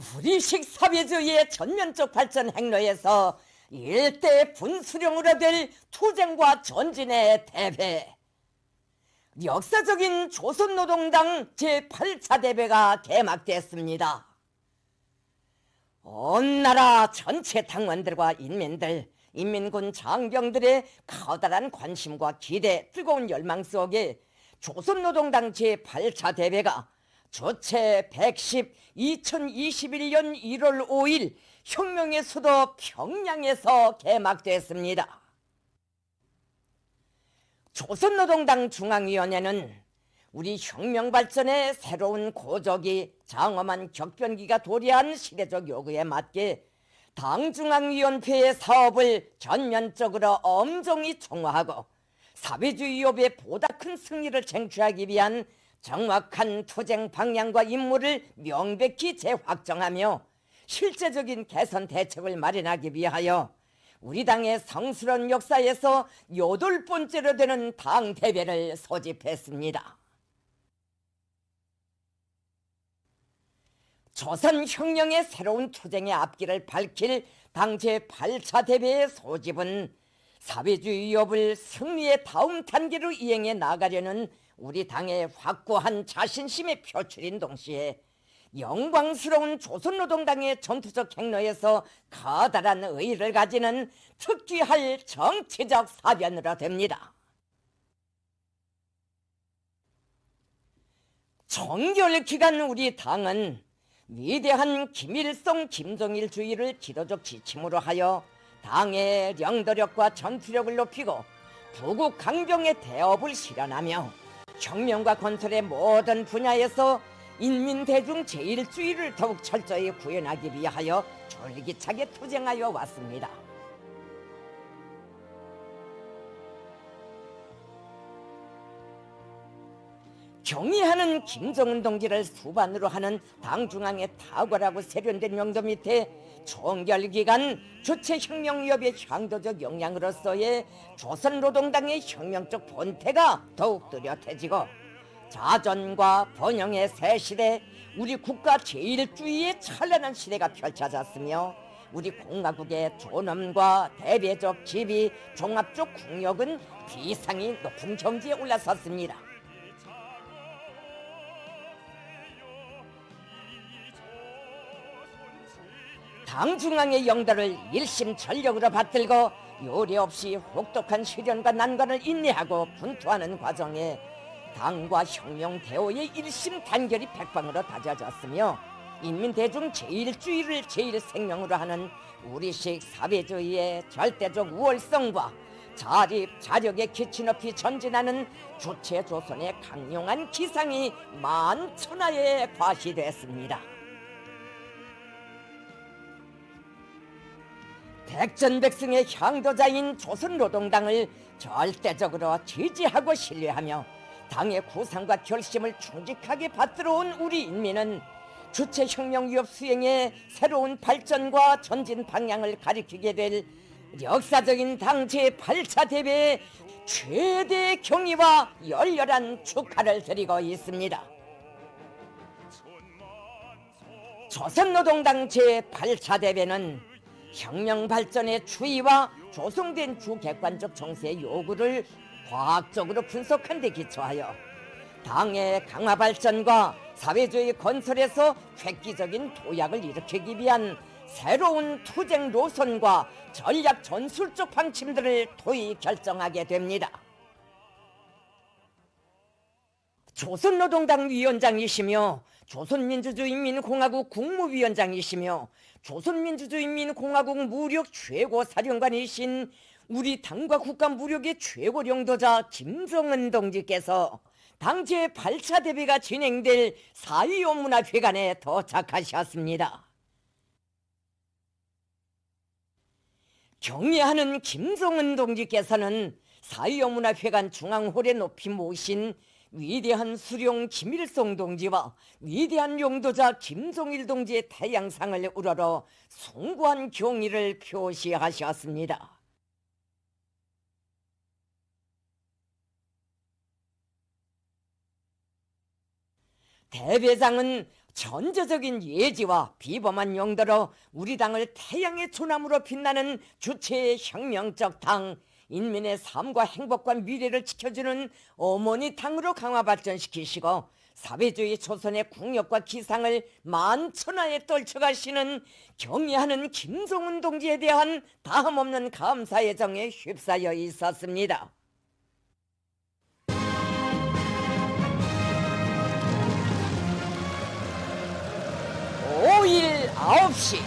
우리식 사회주의의 전면적 발전 행로에서 일대 분수령으로 될 투쟁과 전진의 대회, 역사적인 조선노동당 제8차 대회가 개막됐습니다. 온 나라 전체 당원들과 인민들, 인민군 장병들의 커다란 관심과 기대, 뜨거운 열망 속에 조선노동당 제8차 대회가 조체 110 2021년 1월 5일 혁명의 수도 평양에서 개막됐습니다. 조선노동당 중앙위원회는 우리 혁명발전의 새로운 고적이 장엄한 격변기가 도래한 시대적 요구에 맞게 당중앙위원회의 사업을 전면적으로 엄정히 총화하고 사회주의 협의 보다 큰 승리를 쟁취하기 위한 정확한 투쟁 방향과 임무를 명백히 재확정하며 실제적인 개선 대책을 마련하기 위하여 우리 당의 성스러운 역사에서 8번째로 되는 당대회를 소집했습니다. 조선혁명의 새로운 투쟁의 앞길을 밝힐 당 제8차 대회의 소집은 사회주의 위협을 승리의 다음 단계로 이행해 나가려는 우리 당의 확고한 자신심의 표출인 동시에 영광스러운 조선노동당의 전투적 행로에서 커다란 의의를 가지는 특기할 정치적 사변으로 됩니다. 종결 기간 우리 당은 위대한 김일성, 김정일주의를 지도적 지침으로 하여 당의 영도력과 전투력을 높이고 부국 강병의 대업을 실현하며 혁명과 건설의 모든 분야에서 인민대중 제1주의를 더욱 철저히 구현하기 위하여 졸기차게 투쟁하여 왔습니다. 경의하는 김정은 동지를 수반으로 하는 당중앙의 탁월하고 세련된 용도 밑에 총결기간 주체혁명위협의 향도적 역량으로서의 조선노동당의 혁명적 본태가 더욱 뚜렷해지고 자전과 번영의 새 시대, 우리 국가 제1주의의 찬란한 시대가 펼쳐졌으며 우리 공화국의 존엄과 대외적 지위, 종합적 국력은 비상이 높은 경지에 올라섰습니다. 당 중앙의 영도를 일심전력으로 받들고 요리 없이 혹독한 시련과 난관을 인내하고 분투하는 과정에 당과 혁명 대오의 일심 단결이 백방으로 다져졌으며 인민대중 제1주의를 제1생명으로 하는 우리식 사회주의의 절대적 우월성과 자립, 자력의 기치 높이 전진하는 주체조선의 강용한 기상이 만천하에 과시됐습니다. 백전백승의 향도자인 조선노동당을 절대적으로 지지하고 신뢰하며 당의 구상과 결심을 충직하게 받들어온 우리 인민은 주체혁명위협 수행의 새로운 발전과 전진 방향을 가리키게 될 역사적인 당 제8차 대회에 최대 경의와 열렬한 축하를 드리고 있습니다. 조선노동당 제8차 대회는 혁명 발전의 추이와 조성된 주객관적 정세의 요구를 과학적으로 분석한 데 기초하여 당의 강화 발전과 사회주의 건설에서 획기적인 도약을 일으키기 위한 새로운 투쟁 노선과 전략 전술적 방침들을 도의 결정하게 됩니다. 조선노동당 위원장이시며 조선민주주의인민공화국 국무위원장이시며 조선민주주의인민공화국 무력 최고사령관이신 우리 당과 국가 무력의 최고領導자 김정은 동지께서 당 제8차 대회가 진행될 4.25 문화회관에 도착하셨습니다. 경의하는 김정은 동지께서는 4.25 문화회관 중앙홀에 높이 모신 위대한 수령 김일성 동지와 위대한 용도자 김정일 동지의 태양상을 우러러 숭고한 경의를 표시하셨습니다. 대회장은 전제적인 예지와 비범한 용도로 우리 당을 태양의 조남으로 빛나는 주체의 혁명적 당, 인민의 삶과 행복과 미래를 지켜주는 어머니 당으로 강화 발전시키시고 사회주의 조선의 국력과 기상을 만천하에 떨쳐가시는 경애하는 김정은 동지에 대한 다함없는 감사의 정에 휩싸여 있었습니다. 5일 9시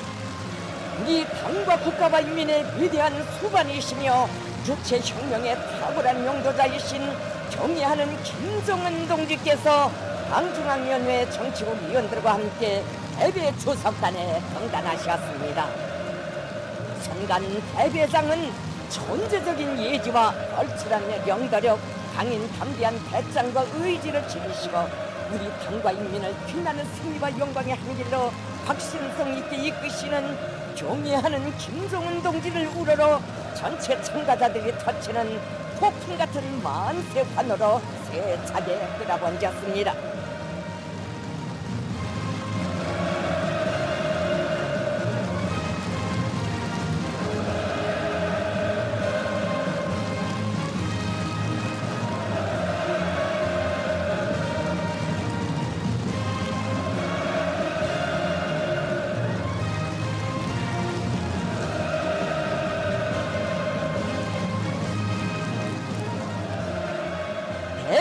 우리 당과 국가와 인민의 위대한 수반이시며 주체혁명의 탁월한 용도자이신 경애하는 김정은 동지께서 당중앙위원회 정치국 위원들과 함께 대배 주석단에 등단하셨습니다. 선간 대배장은 전제적인 예지와 얼칠한 영도력, 강인 담대한 배짱과 의지를 지니시고 우리 당과 인민을 빛나는 승리와 영광의 한 길로 확신성 있게 이끄시는 경애하는 김정은 동지를 우러러 전체 참가자들이 터치는 폭풍 같은 만세 환호로 세차게 끌어번졌습니다.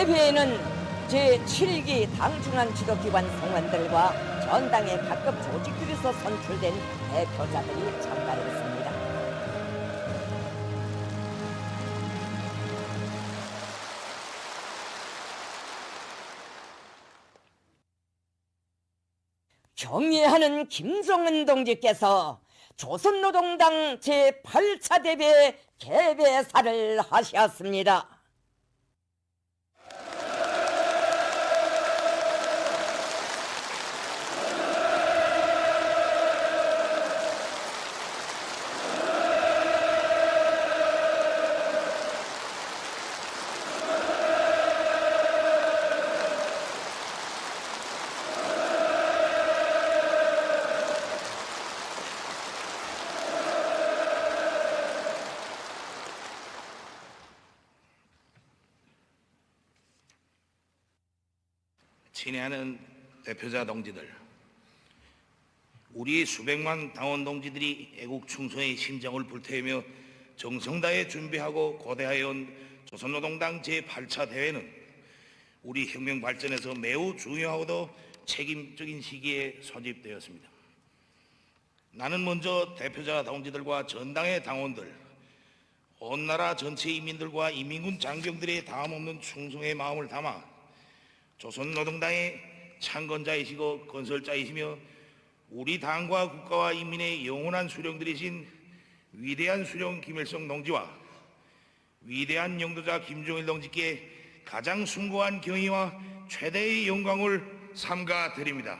대회에는 제7기 당중앙 지도기관 성원들과 전당의 각급 조직들에서 선출된 대표자들이 참가했습니다. 경애하는 김정은 동지께서 조선노동당 제8차 대회 개배사를 하셨습니다. 친애하는 대표자 동지들, 우리 수백만 당원 동지들이 애국 충성의 심정을 불태우며 정성 다해 준비하고 고대하여온 조선노동당 제8차 대회는 우리 혁명 발전에서 매우 중요하고도 책임적인 시기에 소집되었습니다. 나는 먼저 대표자 동지들과 전당의 당원들, 온 나라 전체 인민들과 인민군 장병들의 다함없는 충성의 마음을 담아 조선노동당의 창건자이시고 건설자이시며 우리 당과 국가와 인민의 영원한 수령들이신 위대한 수령 김일성 동지와 위대한 영도자 김정일 동지께 가장 숭고한 경의와 최대의 영광을 삼가 드립니다.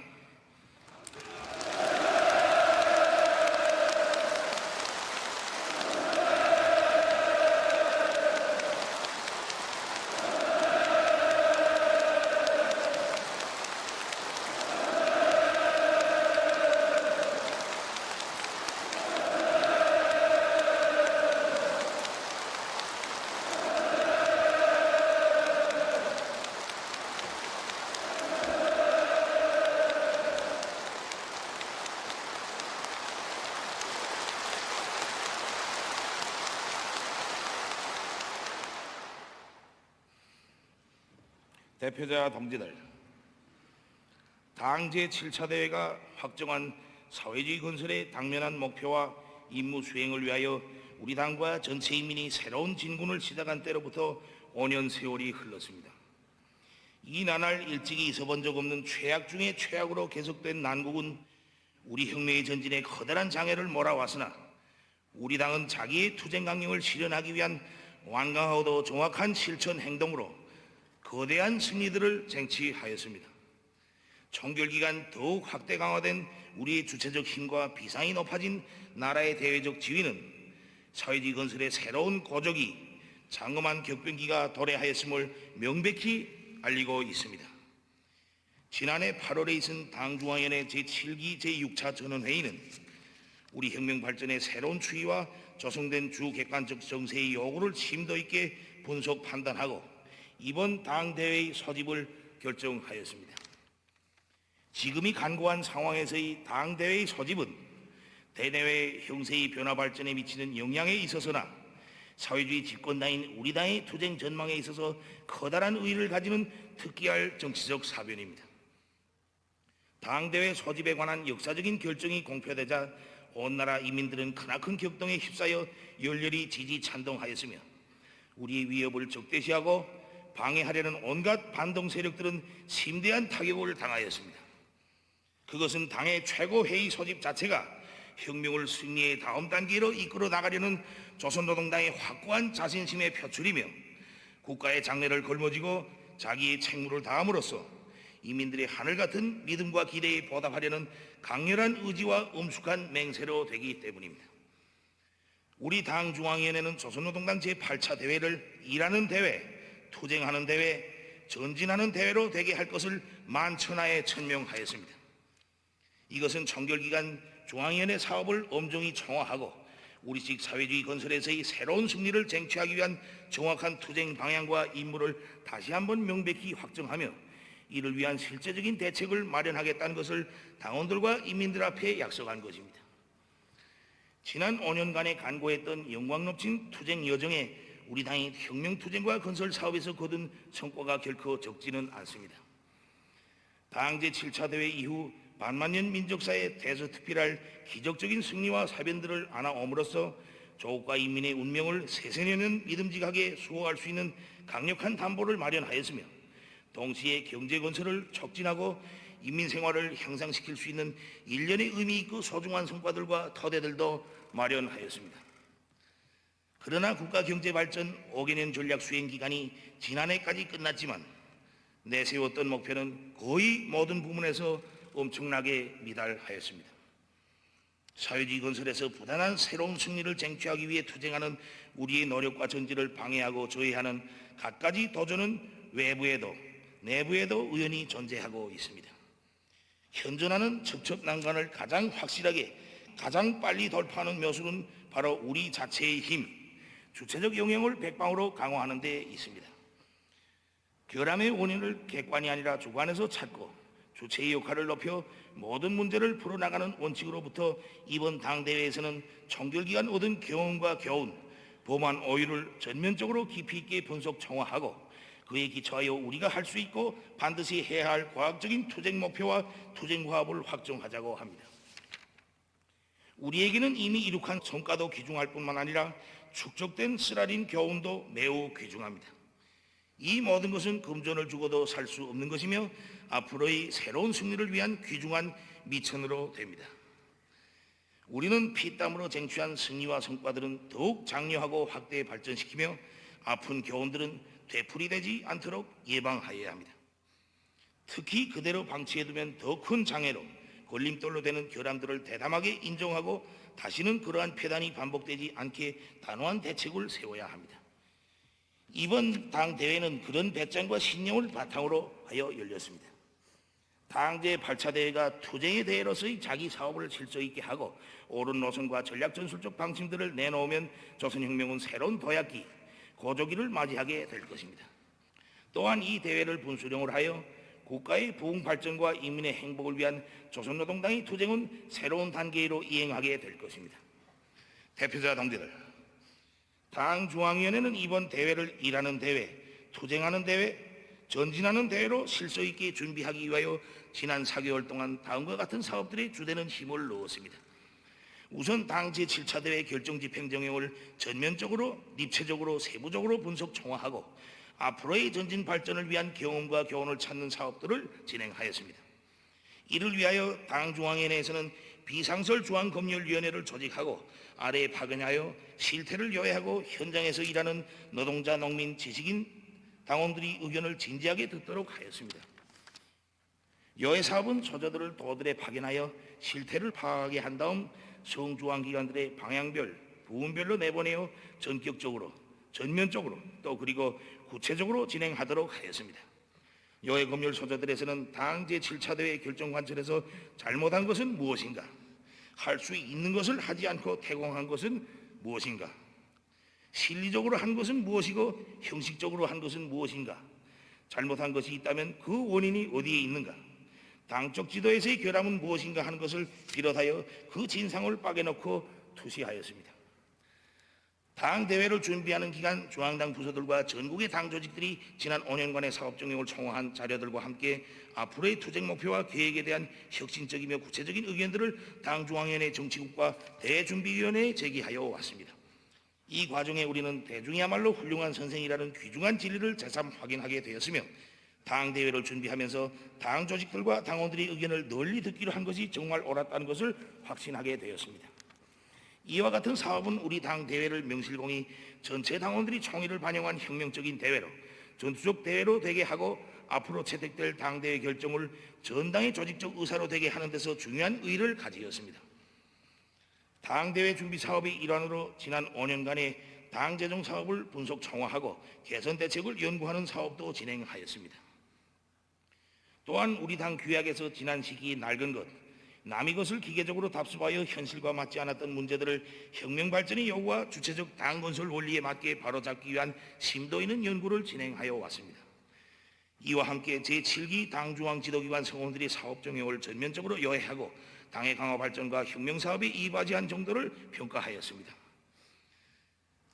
대표자 동지들, 당 제7차 대회가 확정한 사회주의 건설의 당면한 목표와 임무 수행을 위하여 우리 당과 전체 인민이 새로운 진군을 시작한 때로부터 5년 세월이 흘렀습니다. 이 나날 일찍이 있어본 적 없는 최악 중의 최악으로 계속된 난국은 우리 혁명의 전진에 커다란 장애를 몰아왔으나 우리 당은 자기의 투쟁 강령을 실현하기 위한 완강하고도 정확한 실천 행동으로 거대한 승리들을 쟁취하였습니다. 총결기간 더욱 확대 강화된 우리의 주체적 힘과 비상이 높아진 나라의 대외적 지위는 사회주의 건설의 새로운 고적이 장엄한 격변기가 도래하였음을 명백히 알리고 있습니다. 지난해 8월에 있은 당중앙위원회 제7기 제6차 전원회의는 우리 혁명 발전의 새로운 추이와 조성된 주객관적 정세의 요구를 심도 있게 분석 판단하고 이번 당대회의 소집을 결정하였습니다. 지금이 간고한 상황에서의 당대회의 소집은 대내외 형세의 변화 발전에 미치는 영향에 있어서나 사회주의 집권당인 우리 당의 투쟁 전망에 있어서 커다란 의의를 가지는 특기할 정치적 사변입니다. 당대회 소집에 관한 역사적인 결정이 공표되자 온 나라 인민들은 크나큰 격동에 휩싸여 열렬히 지지 찬동하였으며 우리의 위협을 적대시하고 방해하려는 온갖 반동 세력들은 심대한 타격을 당하였습니다. 그것은 당의 최고회의 소집 자체가 혁명을 승리의 다음 단계로 이끌어 나가려는 조선노동당의 확고한 자신심의 표출이며 국가의 장래를 걸머쥐고 자기의 책무를 다함으로써 이민들의 하늘같은 믿음과 기대에 보답하려는 강렬한 의지와 엄숙한 맹세로 되기 때문입니다. 우리 당 중앙위원회는 조선노동당 제8차 대회를 일하는 대회, 투쟁하는 대회, 전진하는 대회로 되게 할 것을 만천하에 천명하였습니다. 이것은 청결기간 중앙위원회 사업을 엄정히 총화하고 우리식 사회주의 건설에서의 새로운 승리를 쟁취하기 위한 정확한 투쟁 방향과 임무를 다시 한번 명백히 확정하며 이를 위한 실제적인 대책을 마련하겠다는 것을 당원들과 인민들 앞에 약속한 것입니다. 지난 5년간의 간고했던 영광 넘친 투쟁 여정에 우리 당이 혁명투쟁과 건설 사업에서 거둔 성과가 결코 적지는 않습니다. 당 제7차 대회 이후 반만년 민족사에 대서특필할 기적적인 승리와 사변들을 안아옴으로써 조국과 인민의 운명을 세세년은 믿음직하게 수호할 수 있는 강력한 담보를 마련하였으며 동시에 경제건설을 촉진하고 인민생활을 향상시킬 수 있는 일련의 의미 있고 소중한 성과들과 토대들도 마련하였습니다. 그러나 국가경제발전 5개년 전략 수행기간이 지난해까지 끝났지만 내세웠던 목표는 거의 모든 부문에서 엄청나게 미달하였습니다. 사회주의 건설에서 부단한 새로운 승리를 쟁취하기 위해 투쟁하는 우리의 노력과 전진을 방해하고 저해하는 갖가지 도전은 외부에도 내부에도 우연히 존재하고 있습니다. 현존하는 첩첩난간을 가장 확실하게 가장 빨리 돌파하는 묘수는 바로 우리 자체의 힘, 주체적 영역을 백방으로 강화하는 데 있습니다. 결함의 원인을 객관이 아니라 주관에서 찾고 주체의 역할을 높여 모든 문제를 풀어나가는 원칙으로부터 이번 당대회에서는 총결기간 얻은 경험과 교훈, 범한 오류를 전면적으로 깊이 있게 분석 총화하고 그에 기초하여 우리가 할 수 있고 반드시 해야 할 과학적인 투쟁 목표와 투쟁 과업을 확정하자고 합니다. 우리에게는 이미 이룩한 성과도 귀중할 뿐만 아니라 축적된 쓰라린 교훈도 매우 귀중합니다. 이 모든 것은 금전을 주고도 살 수 없는 것이며 앞으로의 새로운 승리를 위한 귀중한 미천으로 됩니다. 우리는 피땀으로 쟁취한 승리와 성과들은 더욱 장려하고 확대 발전시키며 아픈 교훈들은 되풀이되지 않도록 예방하여야 합니다. 특히 그대로 방치해두면 더 큰 장애로 걸림돌로 되는 결함들을 대담하게 인정하고 다시는 그러한 폐단이 반복되지 않게 단호한 대책을 세워야 합니다. 이번 당 대회는 그런 배짱과 신념을 바탕으로 하여 열렸습니다. 당 제8차 대회가 투쟁의 대회로서의 자기 사업을 실속 있게 하고 옳은 노선과 전략 전술적 방침들을 내놓으면 조선혁명은 새로운 도약기, 고조기를 맞이하게 될 것입니다. 또한 이 대회를 분수령을 하여 국가의 부흥 발전과 인민의 행복을 위한 조선노동당의 투쟁은 새로운 단계로 이행하게 될 것입니다. 대표자 동지들, 당 중앙위원회는 이번 대회를 일하는 대회, 투쟁하는 대회, 전진하는 대회로 실속 있게 준비하기 위하여 지난 4개월 동안 다음과 같은 사업들에 주되는 힘을 넣었습니다. 우선 당 제7차 대회 결정 집행정령을 전면적으로, 입체적으로, 세부적으로 분석 총화하고 앞으로의 전진 발전을 위한 경험과 교훈을 찾는 사업들을 진행하였습니다. 이를 위하여 당 중앙위원회에서는 비상설 중앙검열위원회를 조직하고 아래에 파견하여 실태를 요해하고 현장에서 일하는 노동자, 농민, 지식인, 당원들이 의견을 진지하게 듣도록 하였습니다. 요해 사업은 소저들을 도들에 파견하여 실태를 파악하게 한 다음 성중앙기관들의 방향별, 부문별로 내보내어 전격적으로, 전면적으로 또 그리고 구체적으로 진행하도록 하였습니다. 여의 검열 소조들에서는 당 제7차 대회 결정 관철에서 잘못한 것은 무엇인가? 할 수 있는 것을 하지 않고 태공한 것은 무엇인가? 실리적으로 한 것은 무엇이고 형식적으로 한 것은 무엇인가? 잘못한 것이 있다면 그 원인이 어디에 있는가? 당적 지도에서의 결함은 무엇인가 하는 것을 비롯하여 그 진상을 빠개놓고 투시하였습니다. 당 대회를 준비하는 기간 중앙당 부서들과 전국의 당 조직들이 지난 5년간의 사업 정령을 총화한 자료들과 함께 앞으로의 투쟁 목표와 계획에 대한 혁신적이며 구체적인 의견들을 당 중앙위원회 정치국과 대준비위원회에 제기하여 왔습니다. 이 과정에 우리는 대중이야말로 훌륭한 선생이라는 귀중한 진리를 재삼 확인하게 되었으며 당 대회를 준비하면서 당 조직들과 당원들의 의견을 널리 듣기로 한 것이 정말 옳았다는 것을 확신하게 되었습니다. 이와 같은 사업은 우리 당 대회를 명실공히 전체 당원들이 총의를 반영한 혁명적인 대회로 전투적 대회로 되게 하고 앞으로 채택될 당대회 결정을 전당의 조직적 의사로 되게 하는 데서 중요한 의의를 가지었습니다. 당대회 준비 사업의 일환으로 지난 5년간의 당재정 사업을 분석 총화하고 개선 대책을 연구하는 사업도 진행하였습니다. 또한 우리 당 규약에서 지난 시기에 낡은 것, 남의 것을 기계적으로 답습하여 현실과 맞지 않았던 문제들을 혁명 발전의 요구와 주체적 당 건설 원리에 맞게 바로잡기 위한 심도 있는 연구를 진행하여 왔습니다. 이와 함께 제7기 당중앙 지도기관 성원들이 사업 정형을 전면적으로 여해하고 당의 강화 발전과 혁명 사업에 이바지한 정도를 평가하였습니다.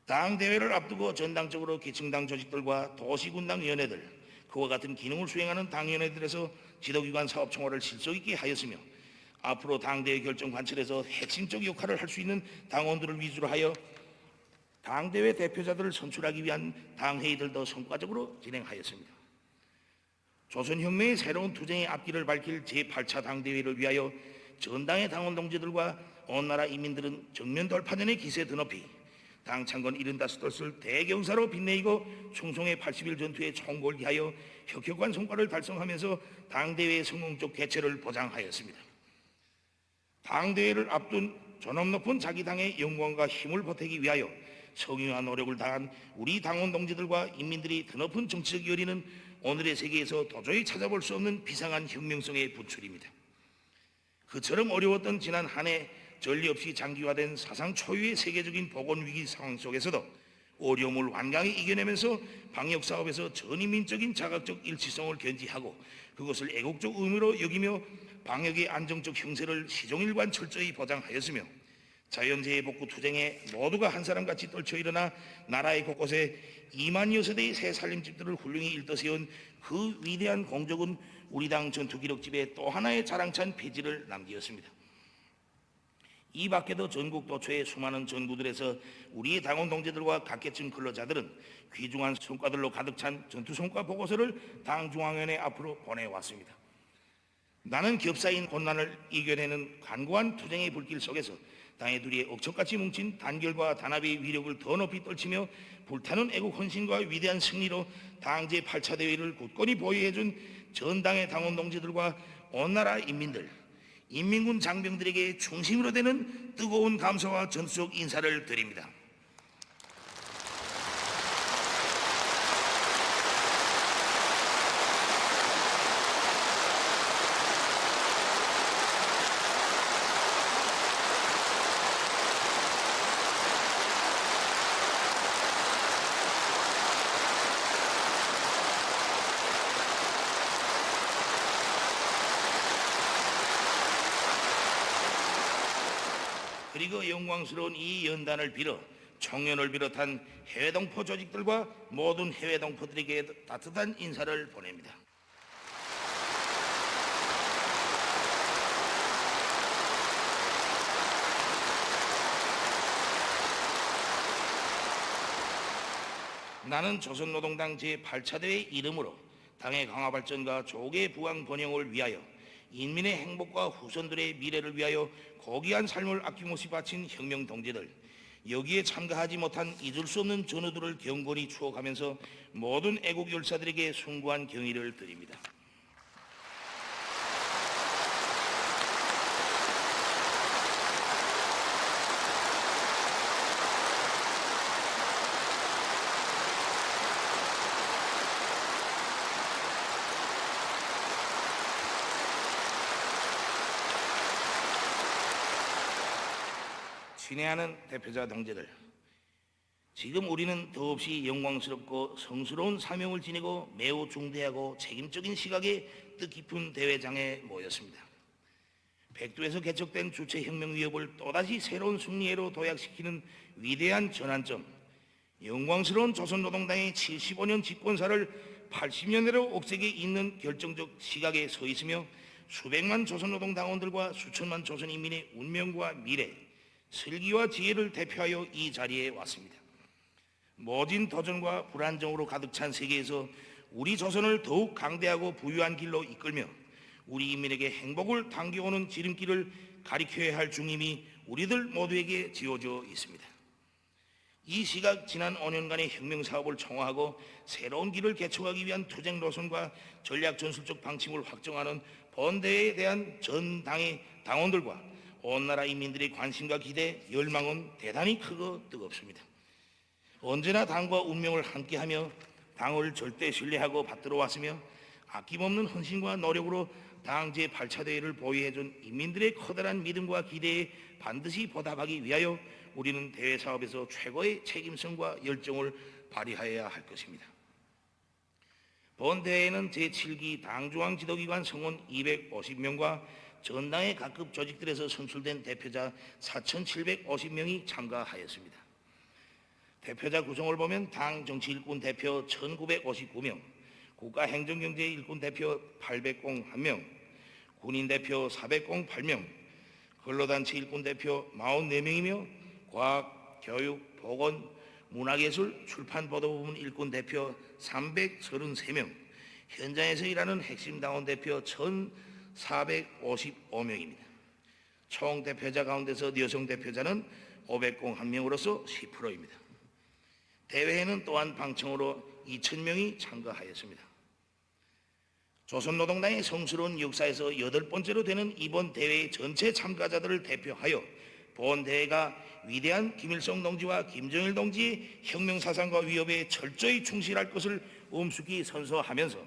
당 대회를 앞두고 전당적으로 기층당 조직들과 도시군당 위원회들, 그와 같은 기능을 수행하는 당위원회들에서 지도기관 사업 총화를 실속 있게 하였으며 앞으로 당대회 결정 관철에서 핵심적 역할을 할 수 있는 당원들을 위주로 하여 당대회 대표자들을 선출하기 위한 당회의들도 성과적으로 진행하였습니다. 조선혁명의 새로운 투쟁의 앞길을 밝힐 제8차 당대회를 위하여 전당의 당원 동지들과 온 나라 인민들은 정면 돌파전의 기세 드높이 당 창건 75돌을 대경사로 빛내이고 충성의 80일 전투에 총궐기하여 혁혁한 성과를 달성하면서 당대회의 성공적 개최를 보장하였습니다. 당대회를 앞둔 존엄 높은 자기 당의 영광과 힘을 보태기 위하여 성의와 노력을 다한 우리 당원 동지들과 인민들이 드높은 정치적 열의는 오늘의 세계에서 도저히 찾아볼 수 없는 비상한 혁명성의 분출입니다. 그처럼 어려웠던 지난 한 해 전례 없이 장기화된 사상 초유의 세계적인 보건위기 상황 속에서도 어려움을 완강히 이겨내면서 방역사업에서 전인민적인 자각적 일치성을 견지하고 그것을 애국적 의무로 여기며 방역의 안정적 형세를 시종일관 철저히 보장하였으며 자연재해 복구 투쟁에 모두가 한 사람같이 떨쳐 일어나 나라의 곳곳에 2만여 세대의 새 살림집들을 훌륭히 일떠세운 그 위대한 공적은 우리 당 전투기록집에 또 하나의 자랑찬 페이지를 남기었습니다. 이 밖에도 전국 도처의 수많은 전구들에서 우리의 당원 동지들과 각계층 근로자들은 귀중한 성과들로 가득 찬 전투성과 보고서를 당 중앙위원회 앞으로 보내왔습니다. 나는 겹사인困난을 이겨내는 간고한 투쟁의 불길 속에서 당의 둘이 억척같이 뭉친 단결과 단합의 위력을 더 높이 떨치며 불타는 애국 헌신과 위대한 승리로 당 제8차 대회를 굳건히 보유해준 전당의 당원 동지들과 온 나라 인민들, 인민군 장병들에게 중심으로 되는 뜨거운 감사와 전수적 인사를 드립니다. 그리고 영광스러운 이 연단을 빌어 청년을 비롯한 해외 동포 조직들과 모든 해외 동포들에게 따뜻한 인사를 보냅니다. 나는 조선노동당 제8차 대회 이름으로 당의 강화 발전과 조계 부강 번영을 위하여 인민의 행복과 후손들의 미래를 위하여 고귀한 삶을 아낌없이 바친 혁명 동지들, 여기에 참가하지 못한 잊을 수 없는 전우들을 경건히 추억하면서 모든 애국 열사들에게 숭고한 경의를 드립니다. 친애하는 대표자 동지들, 지금 우리는 더없이 영광스럽고 성스러운 사명을 지니고 매우 중대하고 책임적인 시각의 뜻깊은 대회장에 모였습니다. 백두에서 개척된 주체혁명 위협을 또다시 새로운 승리로 도약시키는 위대한 전환점, 영광스러운 조선노동당의 75년 집권사를 80년대로 옥색에 잇는 결정적 시각에 서 있으며 수백만 조선노동 당원들과 수천만 조선인민의 운명과 미래, 슬기와 지혜를 대표하여 이 자리에 왔습니다. 모진 도전과 불안정으로 가득 찬 세계에서 우리 조선을 더욱 강대하고 부유한 길로 이끌며 우리 인민에게 행복을 당겨오는 지름길을 가리켜야 할 중임이 우리들 모두에게 지어져 있습니다. 이 시각 지난 5년간의 혁명사업을 총화하고 새로운 길을 개척하기 위한 투쟁 노선과 전략 전술적 방침을 확정하는 본대회에 대한 전 당의 당원들과 온 나라 인민들의 관심과 기대, 열망은 대단히 크고 뜨겁습니다. 언제나 당과 운명을 함께하며 당을 절대 신뢰하고 받들어 왔으며 아낌없는 헌신과 노력으로 당 제8차 대회를 보유해준 인민들의 커다란 믿음과 기대에 반드시 보답하기 위하여 우리는 대회 사업에서 최고의 책임성과 열정을 발휘하여야 할 것입니다. 본 대회에는 제7기 당중앙 지도기관 성원 250명과 전당의 각급 조직들에서 선출된 대표자 4,750명이 참가하였습니다. 대표자 구성을 보면 당 정치 일꾼 대표 1,959명, 국가행정경제 일꾼 대표 801명, 군인 대표 408명, 근로단체 일꾼 대표 44명이며 과학, 교육, 보건, 문화예술, 출판보도 부문 일꾼 대표 333명, 현장에서 일하는 핵심 당원 대표 1,455명입니다. 총 대표자 가운데서 여성 대표자는 501명으로서 10%입니다. 대회에는 또한 방청으로 2,000명이 참가하였습니다. 조선노동당의 성스러운 역사에서 8번째로 되는 이번 대회의 전체 참가자들을 대표하여 본 대회가 위대한 김일성 동지와 김정일 동지의 혁명사상과 위협에 철저히 충실할 것을 엄숙히 선서하면서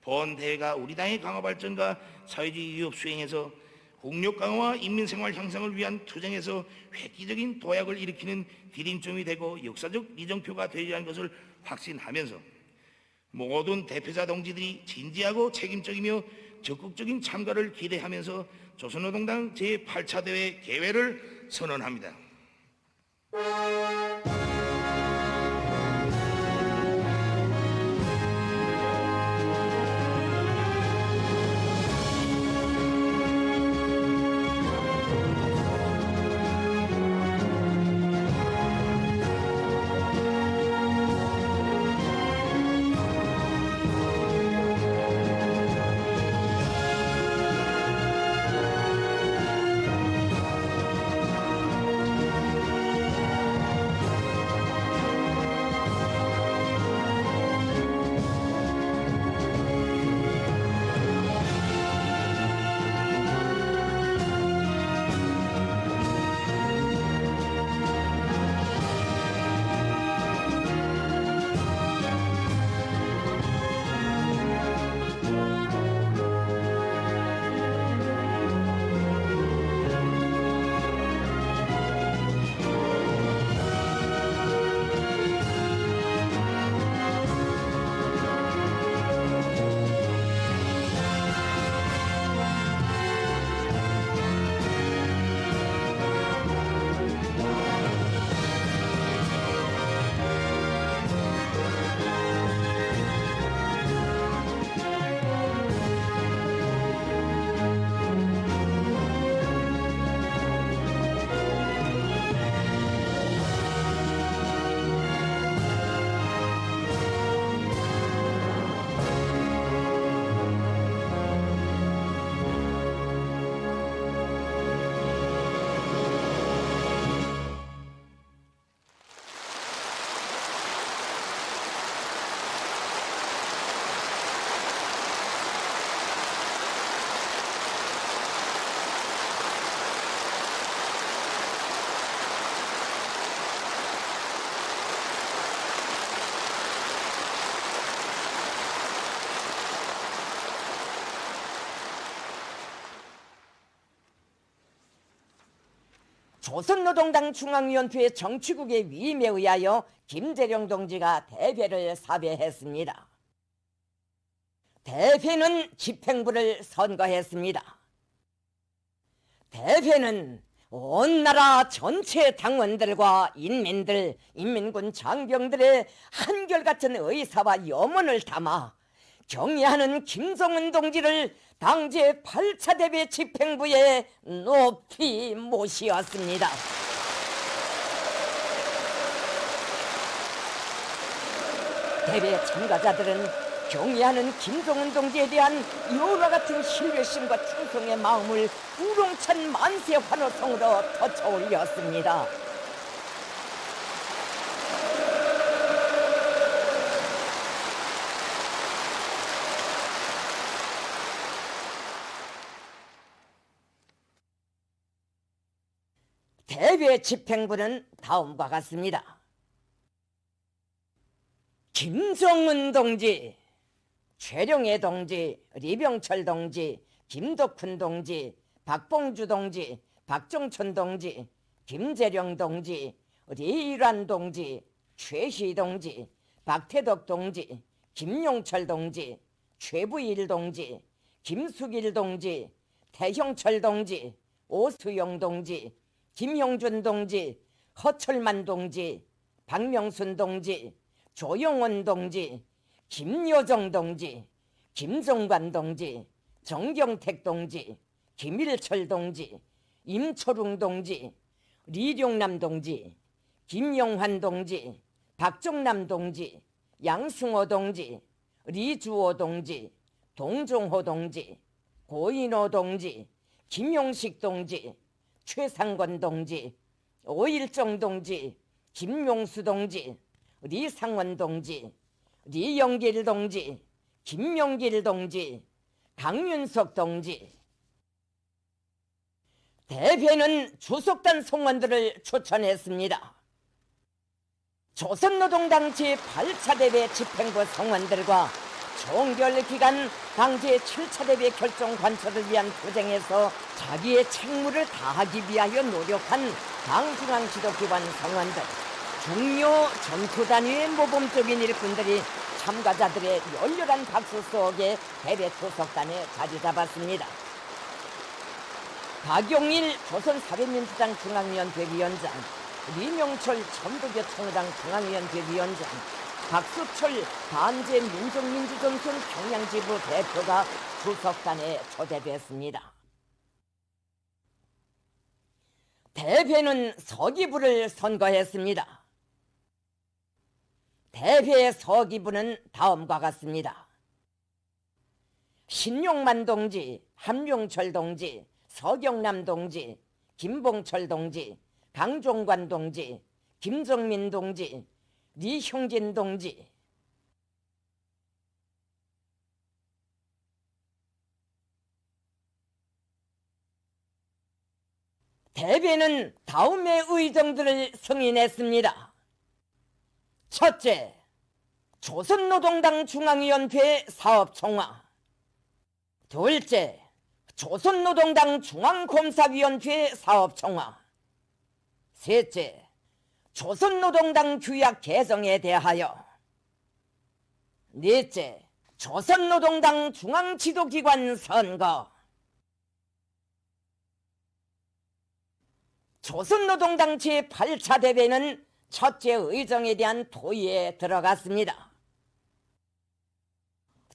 본 대회가 우리 당의 강화 발전과 사회주의 위협 수행에서 국력 강화와 인민생활 향상을 위한 투쟁에서 획기적인 도약을 일으키는 디딤점이 되고 역사적 이정표가 되리라는 것을 확신하면서 모든 대표자 동지들이 진지하고 책임적이며 적극적인 참가를 기대하면서 조선노동당 제8차 대회 개회를 선언합니다. 조선노동당 중앙위원회 정치국의 위임에 의하여 김재룡 동지가 대회를 사배했습니다. 대회는 집행부를 선거했습니다. 대회는 온 나라 전체 당원들과 인민들, 인민군 장병들의 한결같은 의사와 염원을 담아 경의하는 김정은 동지를 당제 8차 대회 집행부에 높이 모시었습니다. 대회 참가자들은 경의하는 김정은 동지에 대한 여와 같은 신뢰심과 충성의 마음을 우렁찬 만세 환호성으로 터쳐올렸습니다. 대회 집행부는 다음과 같습니다. 김정은 동지, 최룡해 동지, 리병철 동지, 김덕훈 동지, 박봉주 동지, 박정천 동지, 김재룡 동지, 리일환 동지, 최희 동지, 박태덕 동지, 김용철 동지, 최부일 동지, 김숙일 동지, 태형철 동지, 오수영 동지, 김형준 동지, 허철만 동지, 박명순 동지, 조영원 동지, 김여정 동지, 김정관 동지, 정경택 동지, 김일철 동지, 임초롱 동지, 리룡남 동지, 김영환 동지, 박정남 동지, 양승호 동지, 리주호 동지, 동종호 동지, 고인호 동지, 김용식 동지, 최상권 동지, 오일정 동지, 김용수 동지, 리상원 동지, 리영길 동지, 김용길 동지, 강윤석 동지. 대회는 주석단 성원들을 추천했습니다. 조선노동당 제8차 대회 집행부 성원들과 종결기간 당제 7차 대회 결정 관철을 위한 투쟁에서 자기의 책무를 다하기 위하여 노력한 당중앙지도기관 성원들, 중요 전투단위의 모범적인 일꾼들이 참가자들의 열렬한 박수 속에 대회 투석단에 자리 잡았습니다. 박용일 조선사회민주당 중앙위원회 위원장, 리명철 전북여총당 중앙위원회 위원장, 박수철 반제민족민주전선 평양지부 대표가 투석단에 초대됐습니다. 대회는 서기부를 선거했습니다. 대회의 서기부는 다음과 같습니다. 신용만 동지, 함용철 동지, 서경남 동지, 김봉철 동지, 강종관 동지, 김정민 동지, 리형진 동지. 대회는 다음의 의정들을 승인했습니다. 첫째, 조선노동당 중앙위원회 사업총화. 둘째, 조선노동당 중앙검사위원회 사업총화. 셋째, 조선노동당 규약 개정에 대하여. 넷째, 조선노동당 중앙지도기관 선거. 조선노동당 제8차 대회는 첫째 의정에 대한 토의에 들어갔습니다.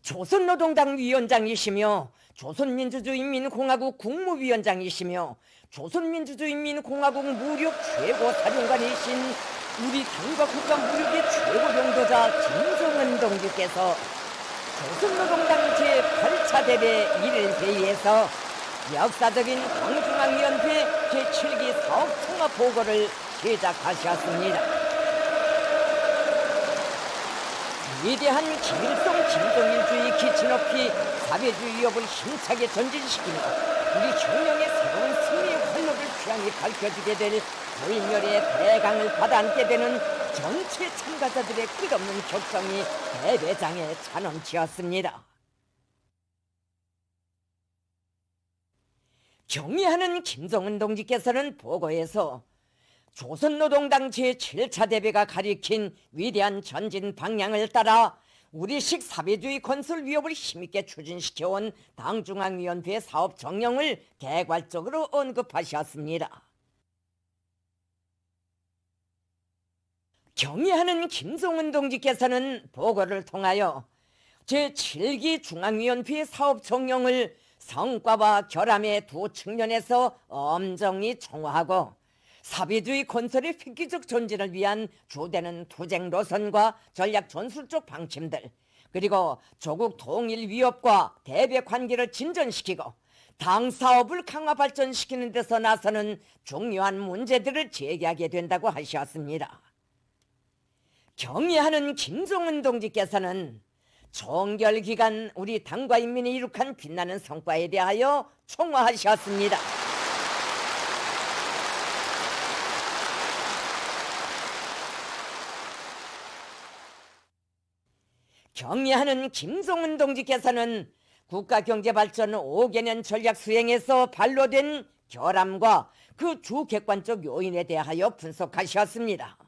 조선노동당 위원장이시며 조선민주주의인민공화국 국무위원장이시며 조선민주주의인민공화국 무력 최고사령관이신 우리 당과 국가 무력의 최고領導자 김정은 동지께서 조선노동당 제8차 대회 1일 회의에서 역사적인 당중앙위원회 제7기 사업통합보고를 시작하셨습니다. 위대한 김일성 진동일주의 기치 높이 사회주의 위협을 힘차게 전진시키며 우리 혁명의 새로운 승리의 활로를 취향이 밝혀지게 될 고인열의 대강을 받아안게 되는 전체 참가자들의 끝없는 격정이 대회장에 차넘치었습니다. 경의하는 김정은 동지께서는 보고에서 조선노동당 제7차 대회가 가리킨 위대한 전진 방향을 따라 우리식 사회주의 건설 위협을 힘있게 추진시켜온 당중앙위원회 사업 정령을 개괄적으로 언급하셨습니다. 경의하는 김정은 동지께서는 보고를 통하여 제7기 중앙위원회 사업 정령을 성과와 결함의 두 측면에서 엄정히 총화하고 사회주의 건설의 획기적 전진을 위한 주되는 투쟁 노선과 전략 전술적 방침들, 그리고 조국 통일 위협과 대외 관계를 진전시키고 당 사업을 강화 발전시키는 데서 나서는 중요한 문제들을 제기하게 된다고 하셨습니다. 경의하는 김정은 동지께서는 종결 기간 우리 당과 인민이 이룩한 빛나는 성과에 대하여 총화하셨습니다. 경의하는 김정은 동지께서는 국가경제발전 5개년 전략 수행에서 반로된 결함과 그 주객관적 요인에 대하여 분석하셨습니다.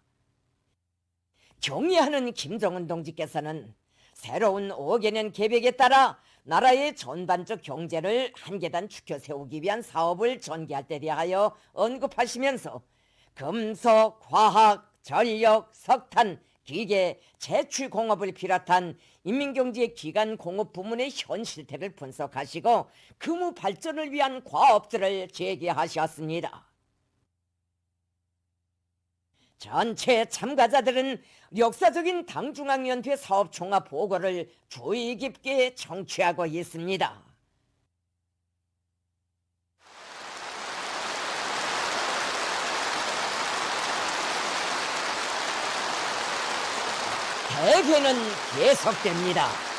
경의하는 김정은 동지께서는 새로운 5개년 계획에 따라 나라의 전반적 경제를 한 계단 축혀 세우기 위한 사업을 전개할 때 대하여 언급하시면서 금속, 화학, 전력, 석탄, 기계, 제취공업을 비롯한 인민경제의 기간 공업 부문의 현 실태를 분석하시고 금우 발전을 위한 과업들을 제기하셨습니다. 전체 참가자들은 역사적인 당중앙위원회 사업총화 보고를 주의 깊게 청취하고 있습니다. 대회는 계속됩니다.